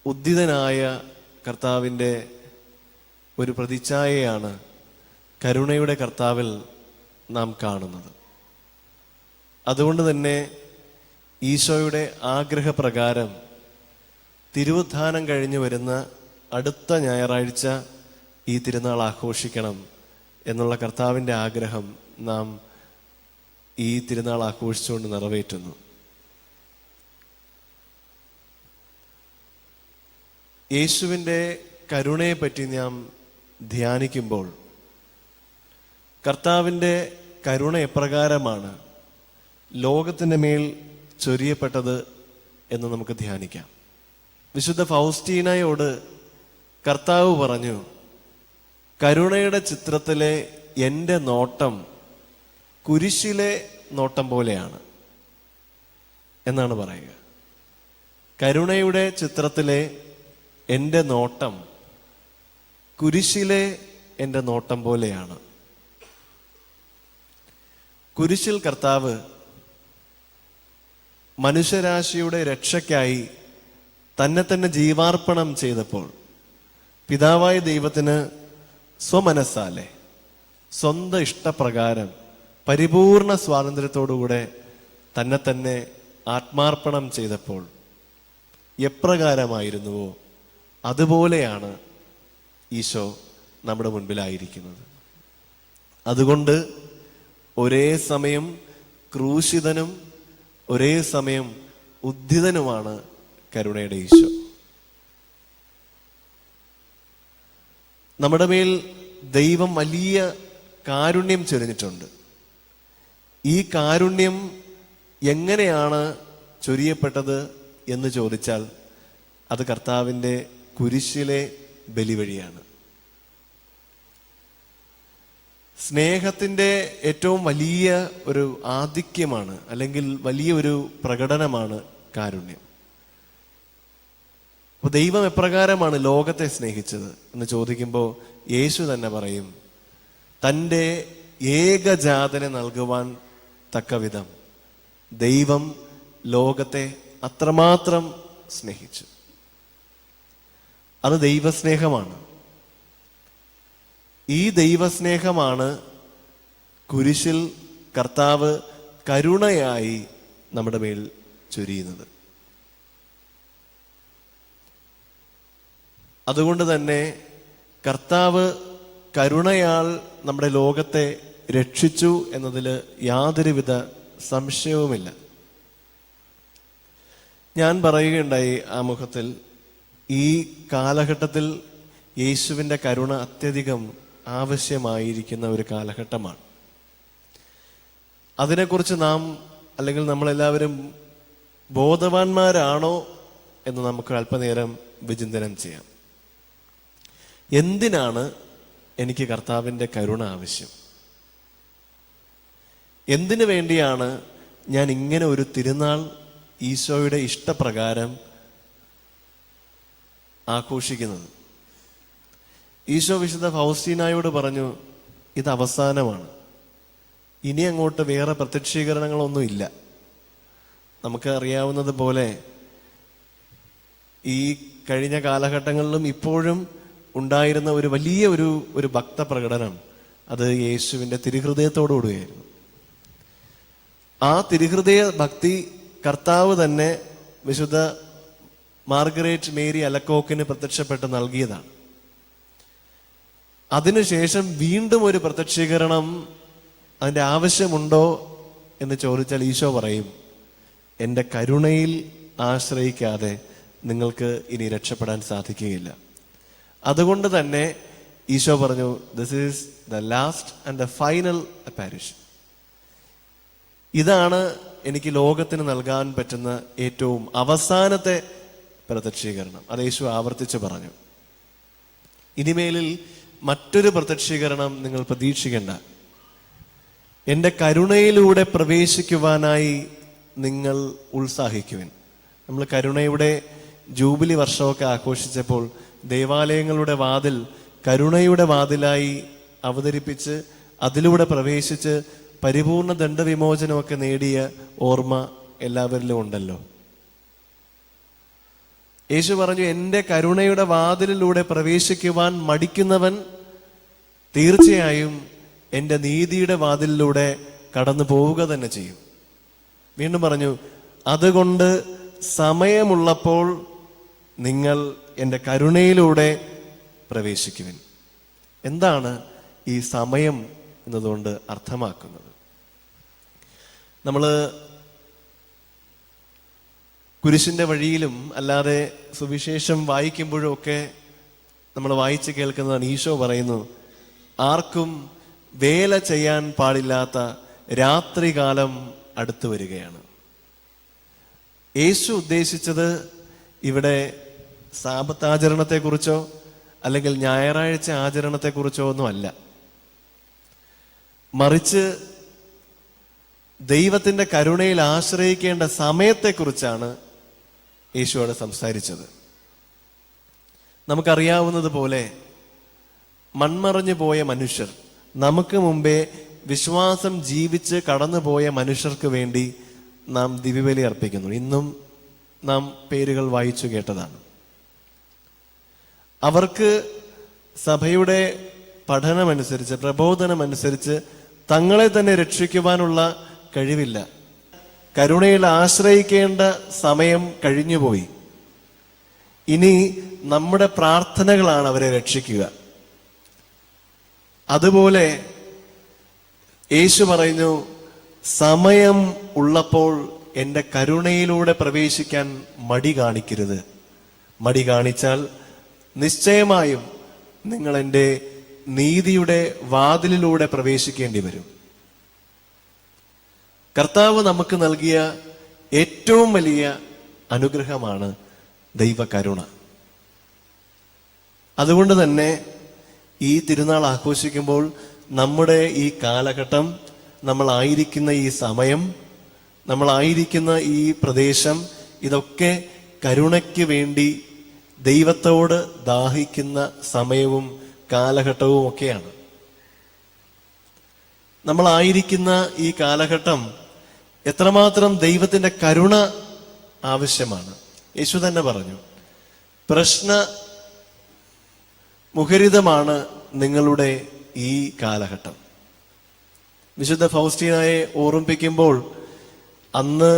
ഉദ്ധിതനായ കർത്താവിൻ്റെ ഒരു പ്രതിച്ഛായയാണ് കരുണയുടെ കർത്താവിൽ നാം കാണുന്നത്. അതുകൊണ്ട് തന്നെ ഈശോയുടെ ആഗ്രഹപ്രകാരം തിരുവുത്ഥാനം കഴിഞ്ഞു വരുന്ന അടുത്ത ഞായറാഴ്ച ഈ തിരുനാൾ ആഘോഷിക്കണം എന്നുള്ള കർത്താവിൻ്റെ ആഗ്രഹം നാം ഈ തിരുനാൾ ആഘോഷിച്ചുകൊണ്ട് നിറവേറ്റുന്നു. യേശുവിൻ്റെ കരുണയെപ്പറ്റി നാം ധ്യാനിക്കുമ്പോൾ കർത്താവിൻ്റെ കരുണ എപ്രകാരമാണ് ലോകത്തിൻ്റെ മേൽ ചൊരിയപ്പെട്ടത് എന്ന് നമുക്ക് ധ്യാനിക്കാം. വിശുദ്ധ ഫൗസ്റ്റീനയോട് കർത്താവ് പറഞ്ഞു, കരുണയുടെ ചിത്രത്തിലെ എൻ്റെ നോട്ടം കുരിശിലെ നോട്ടം പോലെയാണ് എന്നാണ് പറയുക. കരുണയുടെ ചിത്രത്തിലെ എൻ്റെ നോട്ടം കുരിശിലെ എൻ്റെ നോട്ടം പോലെയാണ്. കുരിശിൽ കർത്താവ് മനുഷ്യരാശിയുടെ രക്ഷയ്ക്കായി തന്നെ തന്നെ ജീവാർപ്പണം ചെയ്തപ്പോൾ പിതാവായ ദൈവത്തിന് സ്വമനസ്സാലെ സ്വന്തം ഇഷ്ടപ്രകാരം പരിപൂർണ സ്വാതന്ത്ര്യത്തോടുകൂടെ തന്നെ തന്നെ ആത്മാർപ്പണം ചെയ്തപ്പോൾ എപ്രകാരമായിരുന്നുവോ അതുപോലെയാണ് ഈശോ നമ്മുടെ മുൻപിലായിരിക്കുന്നത്. അതുകൊണ്ട് ഒരേ സമയം ക്രൂശിതനും ഒരേ സമയം ഉദ്ധിതനുമാണ് കരുണയുടെ ഈശോ. നമ്മുടെ മേൽ ദൈവം വലിയ കാരുണ്യം ചൊരിഞ്ഞിട്ടുണ്ട്. ഈ കാരുണ്യം എങ്ങനെയാണ് ചൊരിയപ്പെട്ടത് എന്ന് ചോദിച്ചാൽ അത് കർത്താവിൻ്റെ കുരിശിലെ ബലി വഴിയാണ്. സ്നേഹത്തിൻ്റെ ഏറ്റവും വലിയ ഒരു ആധിക്യമാണ്, അല്ലെങ്കിൽ വലിയ ഒരു പ്രകടനമാണ് കാരുണ്യം. അപ്പോൾ ദൈവം എപ്രകാരമാണ് ലോകത്തെ സ്നേഹിച്ചത് എന്ന് ചോദിക്കുമ്പോൾ യേശു തന്നെ പറയും, തൻ്റെ ഏകജാതനെ നൽകുവാൻ തക്കവിധം ദൈവം ലോകത്തെ അത്രമാത്രം സ്നേഹിച്ചു. അത് ദൈവസ്നേഹമാണ്. ഈ ദൈവസ്നേഹമാണ് കുരിശിൽ കർത്താവ് കരുണയായി നമ്മുടെ മേൽ ചൊരിയുന്നത്. അതുകൊണ്ട് തന്നെ കർത്താവ് കരുണയാൽ നമ്മുടെ ലോകത്തെ രക്ഷിച്ചു എന്നതിൽ യാതൊരുവിധ സംശയവുമില്ല. ഞാൻ പറയുകയുണ്ടായി ആമുഖത്തിൽ, ഈ കാലഘട്ടത്തിൽ യേശുവിൻ്റെ കരുണ അത്യധികം ആവശ്യമായിരിക്കുന്ന ഒരു കാലഘട്ടമാണ്. അതിനെക്കുറിച്ച് നാം, അല്ലെങ്കിൽ നമ്മളെല്ലാവരും ബോധവാന്മാരാണോ എന്ന് നമുക്ക് അല്പനേരം വിചിന്തനം ചെയ്യാം. എന്തിനാണ് എനിക്ക് കർത്താവിൻ്റെ കരുണ ആവശ്യം? എന്തിനു വേണ്ടിയാണ് ഞാൻ ഇങ്ങനെ ഒരു തിരുനാൾ ഈശോയുടെ ഇഷ്ടപ്രകാരം ആഘോഷിക്കുന്നത്? ഈശോ വിശുദ്ധ ഫൗസ്റ്റീനായോട് പറഞ്ഞു, ഇത് അവസാനമാണ്, ഇനി അങ്ങോട്ട് വേറെ പ്രത്യക്ഷീകരണങ്ങളൊന്നും ഇല്ല. നമുക്ക് അറിയാവുന്നത് പോലെ ഈ കഴിഞ്ഞ കാലഘട്ടങ്ങളിലും ഇപ്പോഴും ഉണ്ടായിരുന്ന ഒരു വലിയ ഒരു ഭക്തപ്രകടനം അത് യേശുവിൻ്റെ തിരുഹൃദയത്തോടുകൂടിയായിരുന്നു. ആ തിരുഹൃദയ ഭക്തി കർത്താവ് തന്നെ വിശുദ്ധ മാർഗരറ്റ് മേരി അലക്കോക്കിന് പ്രത്യക്ഷപ്പെട്ട് നൽകിയതാണ്. അതിനുശേഷം വീണ്ടും ഒരു പ്രത്യക്ഷീകരണം അതിൻ്റെ ആവശ്യമുണ്ടോ എന്ന് ചോദിച്ചാൽ ഈശോ പറയും, എൻ്റെ കരുണയിൽ ആശ്രയിക്കാതെ നിങ്ങൾക്ക് ഇനി രക്ഷപ്പെടാൻ സാധിക്കുകയില്ല. അതുകൊണ്ട് തന്നെ ഈശോ പറഞ്ഞു, this is the last and the final apparition. ഇതാണ് എനിക്ക് ലോകത്തിന് നൽകാൻ പറ്റുന്ന ഏറ്റവും അവസാനത്തെ പ്രത്യക്ഷീകരണം. അത് യേശു ആവർത്തിച്ച് പറഞ്ഞു. ഇനിമേലിൽ മറ്റൊരു പ്രത്യക്ഷീകരണം നിങ്ങൾ പ്രതീക്ഷിക്കേണ്ട. എൻ്റെ കരുണയിലൂടെ പ്രവേശിക്കുവാനായി നിങ്ങൾ ഉത്സാഹിക്കുവിൻ. നമ്മൾ കരുണയുടെ ജൂബിലി വർഷമൊക്കെ ആഘോഷിച്ചപ്പോൾ ദേവാലയങ്ങളുടെ വാതിൽ കരുണയുടെ വാതിലായി അവതരിപ്പിച്ച് അതിലൂടെ പ്രവേശിച്ച് പരിപൂർണ ദണ്ഡവിമോചനമൊക്കെ നേടിയ ഓർമ്മ എല്ലാവരിലും ഉണ്ടല്ലോ. യേശു പറഞ്ഞു, എൻ്റെ കരുണയുടെ വാതിലിലൂടെ പ്രവേശിക്കുവാൻ മടിക്കുന്നവൻ തീർച്ചയായും എൻ്റെ നീതിയുടെ വാതിലിലൂടെ കടന്നു പോവുക തന്നെ ചെയ്യും. വീണ്ടും പറഞ്ഞു, അതുകൊണ്ട് സമയമുള്ളപ്പോൾ നിങ്ങൾ എൻ്റെ കരുണയിലൂടെ പ്രവേശിക്കുവിൻ. എന്താണ് ഈ സമയം എന്നതുകൊണ്ട് അർത്ഥമാക്കുന്നത്? നമ്മൾ കുരിശിൻ്റെ വഴിയിലും അല്ലാതെ സുവിശേഷം വായിക്കുമ്പോഴും ഒക്കെ നമ്മൾ വായിച്ച് കേൾക്കുന്നതാണ്. ഈശോ പറയുന്നു, ആർക്കും വേല ചെയ്യാൻ പാടില്ലാത്ത രാത്രികാലം അടുത്തു വരികയാണ്. യേശു ഉദ്ദേശിച്ചത് ഇവിടെ സാബത്ത് ആചരണത്തെക്കുറിച്ചോ അല്ലെങ്കിൽ ഞായറാഴ്ച ആചരണത്തെക്കുറിച്ചോ ഒന്നും അല്ല. മറിച്ച് ദൈവത്തിൻ്റെ കരുണയിൽ ആശ്രയിക്കേണ്ട സമയത്തെക്കുറിച്ചാണ് യേശുവോട് സംസാരിച്ചത്. നമുക്കറിയാവുന്നതുപോലെ മൺമറഞ്ഞു പോയ മനുഷ്യർ, നമുക്ക് മുമ്പേ വിശ്വാസം ജീവിച്ച് കടന്നുപോയ മനുഷ്യർക്ക് വേണ്ടി നാം ദിവ്യബലി അർപ്പിക്കുന്നു. ഇന്നും നാം പേരുകൾ വായിച്ചു കേട്ടതാണ്. അവർക്ക് സഭയുടെ പഠനമനുസരിച്ച്, പ്രബോധനമനുസരിച്ച് തങ്ങളെ തന്നെ രക്ഷിക്കുവാനുള്ള കഴിവില്ല. കരുണയിൽ ആശ്രയിക്കേണ്ട സമയം കഴിഞ്ഞുപോയി. ഇനി നമ്മുടെ പ്രാർത്ഥനകളാണ് അവരെ രക്ഷിക്കുക. അതുപോലെ യേശു പറയുന്നു, സമയം ഉള്ളപ്പോൾ എൻ്റെ കരുണയിലൂടെ പ്രവേശിക്കാൻ മടി കാണിക്കരുത്. മടി കാണിച്ചാൽ നിശ്ചയമായും നിങ്ങൾ എൻ്റെ നീതിയുടെ വാതിലിലൂടെ പ്രവേശിക്കേണ്ടി വരും. കർത്താവ് നമുക്ക് നൽകിയ ഏറ്റവും വലിയ അനുഗ്രഹമാണ് ദൈവകരുണ. അതുകൊണ്ട് തന്നെ ഈ തിരുനാൾ ആഘോഷിക്കുമ്പോൾ നമ്മുടെ ഈ കാലഘട്ടം, നമ്മളായിരിക്കുന്ന ഈ സമയം, നമ്മളായിരിക്കുന്ന ഈ പ്രദേശം, ഇതൊക്കെ കരുണയ്ക്ക് വേണ്ടി ദൈവത്തോട് ദാഹിക്കുന്ന സമയവും കാലഘട്ടവും ഒക്കെയാണ്. നമ്മളായിരിക്കുന്ന ഈ കാലഘട്ടം എത്രമാത്രം ദൈവത്തിൻ്റെ കരുണ ആവശ്യമാണ്. യേശു തന്നെ പറഞ്ഞു, പ്രശ്ന മുഖരിതമാണ് നിങ്ങളുടെ ഈ കാലഘട്ടം. വിശുദ്ധ ഫൗസ്റ്റീനായെ ഓർമ്മിപ്പിക്കുമ്പോൾ അന്ന്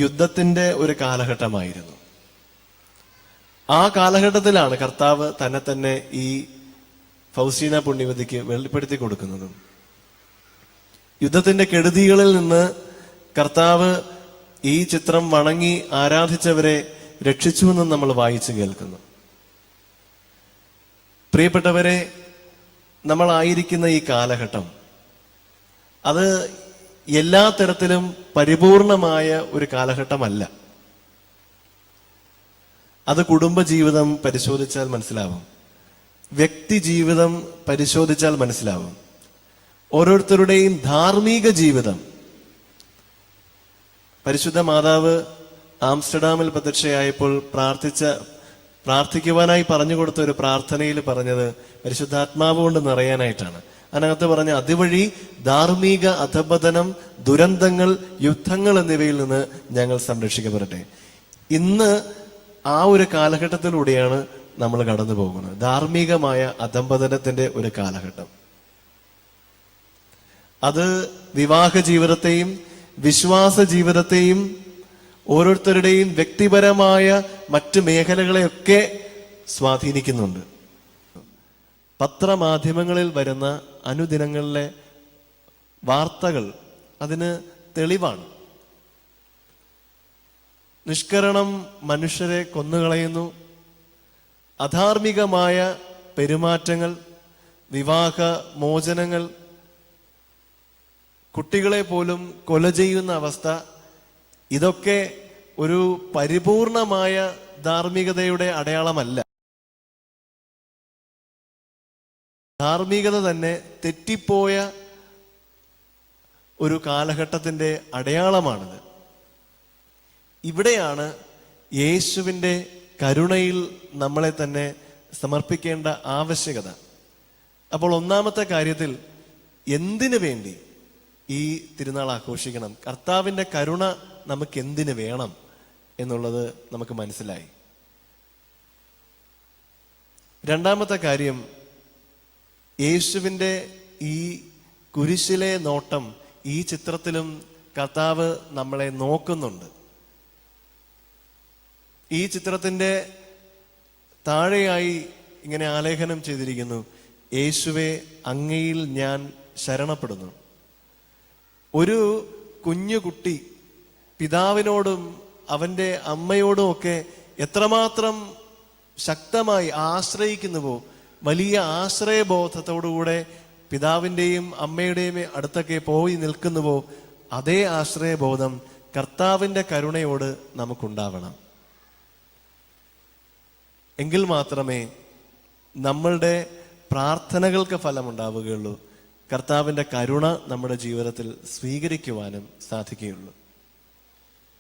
യുദ്ധത്തിൻ്റെ ഒരു കാലഘട്ടമായിരുന്നു. ആ കാലഘട്ടത്തിലാണ് കർത്താവ് തന്നെ ഈ ഫൗസ്റ്റീന പുണ്യവതിക്ക് വെളിപ്പെടുത്തി കൊടുക്കുന്നതും. യുദ്ധത്തിന്റെ കെടുതികളിൽ നിന്ന് കർത്താവ് ഈ ചിത്രം വണങ്ങി ആരാധിച്ചവരെ രക്ഷിച്ചുവെന്നും നമ്മൾ വായിച്ചു കേൾക്കുന്നു. പ്രിയപ്പെട്ടവരെ, നമ്മളായിരിക്കുന്ന ഈ കാലഘട്ടം അത് എല്ലാ തരത്തിലും പരിപൂർണമായ ഒരു കാലഘട്ടമല്ല. അത് കുടുംബജീവിതം പരിശോധിച്ചാൽ മനസ്സിലാവും, വ്യക്തി ജീവിതം പരിശോധിച്ചാൽ മനസ്സിലാവും, ഓരോരുത്തരുടെയും ധാർമ്മിക ജീവിതം. പരിശുദ്ധ മാതാവ് ആംസ്റ്റർഡാമിൽ പ്രത്യക്ഷയായപ്പോൾ പ്രാർത്ഥിക്കുവാനായി പറഞ്ഞു കൊടുത്ത ഒരു പ്രാർത്ഥനയിൽ പറഞ്ഞത് പരിശുദ്ധാത്മാവ് കൊണ്ട് നിറയാനായിട്ടാണ്. അതിനകത്ത് പറഞ്ഞ, അതുവഴി ധാർമ്മിക അധപതനം, ദുരന്തങ്ങൾ, യുദ്ധങ്ങൾ എന്നിവയിൽ നിന്ന് ഞങ്ങൾ സംരക്ഷിക്കപ്പെടട്ടെ. ഇന്ന് ആ ഒരു കാലഘട്ടത്തിലൂടെയാണ് നമ്മൾ കടന്നു പോകുന്നത്. ധാർമ്മികമായ അധപതനത്തിന്റെ ഒരു കാലഘട്ടം. അത് വിവാഹ ജീവിതത്തെയും വിശ്വാസ ജീവിതത്തെയും ഓരോരുത്തരുടെയും വ്യക്തിപരമായ മറ്റ് മേഖലകളെയൊക്കെ സ്വാധീനിക്കുന്നുണ്ട്. പത്രമാധ്യമങ്ങളിൽ വരുന്ന അനുദിനങ്ങളിലെ വാർത്തകൾ അതിന് തെളിവാണ്. നിഷ്കരണം മനുഷ്യരെ കൊന്നുകളയുന്നു, അധാർമികമായ പെരുമാറ്റങ്ങൾ, വിവാഹ മോചനങ്ങൾ, കുട്ടികളെ പോലും കൊല ചെയ്യുന്ന അവസ്ഥ, ഇതൊക്കെ ഒരു പരിപൂർണമായ ധാർമ്മികതയുടെ അടയാളമല്ല. ധാർമ്മികത തന്നെ തെറ്റിപ്പോയ ഒരു കാലഘട്ടത്തിന്റെ അടയാളമാണിത്. ഇവിടെയാണ് യേശുവിൻ്റെ കരുണയിൽ നമ്മളെ തന്നെ സമർപ്പിക്കേണ്ട ആവശ്യകത. അപ്പോൾ ഒന്നാമത്തെ കാര്യത്തിൽ എന്തിനു വേണ്ടി ഈ തിരുനാൾ ആഘോഷിക്കണം, കർത്താവിൻ്റെ കരുണ നമുക്ക് എന്തിനു വേണം എന്നുള്ളത് നമുക്ക് മനസ്സിലായി. രണ്ടാമത്തെ കാര്യം, യേശുവിൻ്റെ ഈ കുരിശിലെ നോട്ടം ഈ ചിത്രത്തിലും കർത്താവ് നമ്മളെ നോക്കുന്നുണ്ട്. ഈ ചിത്രത്തിൻ്റെ താഴെയായി ഇങ്ങനെ ആലേഖനം ചെയ്തിരിക്കുന്നു: യേശുവേ, അങ്ങയിൽ ഞാൻ ശരണപ്പെടുന്നു. ഒരു കുഞ്ഞുകുട്ടി പിതാവിനോടും അവൻ്റെ അമ്മയോടും ഒക്കെ എത്രമാത്രം ശക്തമായി ആശ്രയിക്കുന്നുവോ, വലിയ ആശ്രയബോധത്തോടുകൂടെ പിതാവിൻ്റെയും അമ്മയുടെയും അടുത്തൊക്കെ പോയി നിൽക്കുന്നുവോ, അതേ ആശ്രയബോധം കർത്താവിൻ്റെ കരുണയോട് നമുക്കുണ്ടാവണം. എങ്കിൽ മാത്രമേ നമ്മളുടെ പ്രാർത്ഥനകൾക്ക് ഫലമുണ്ടാവുകയുള്ളൂ, കർത്താവിൻ്റെ കരുണ നമ്മുടെ ജീവിതത്തിൽ സ്വീകരിക്കുവാനും സാധിക്കുകയുള്ളൂ.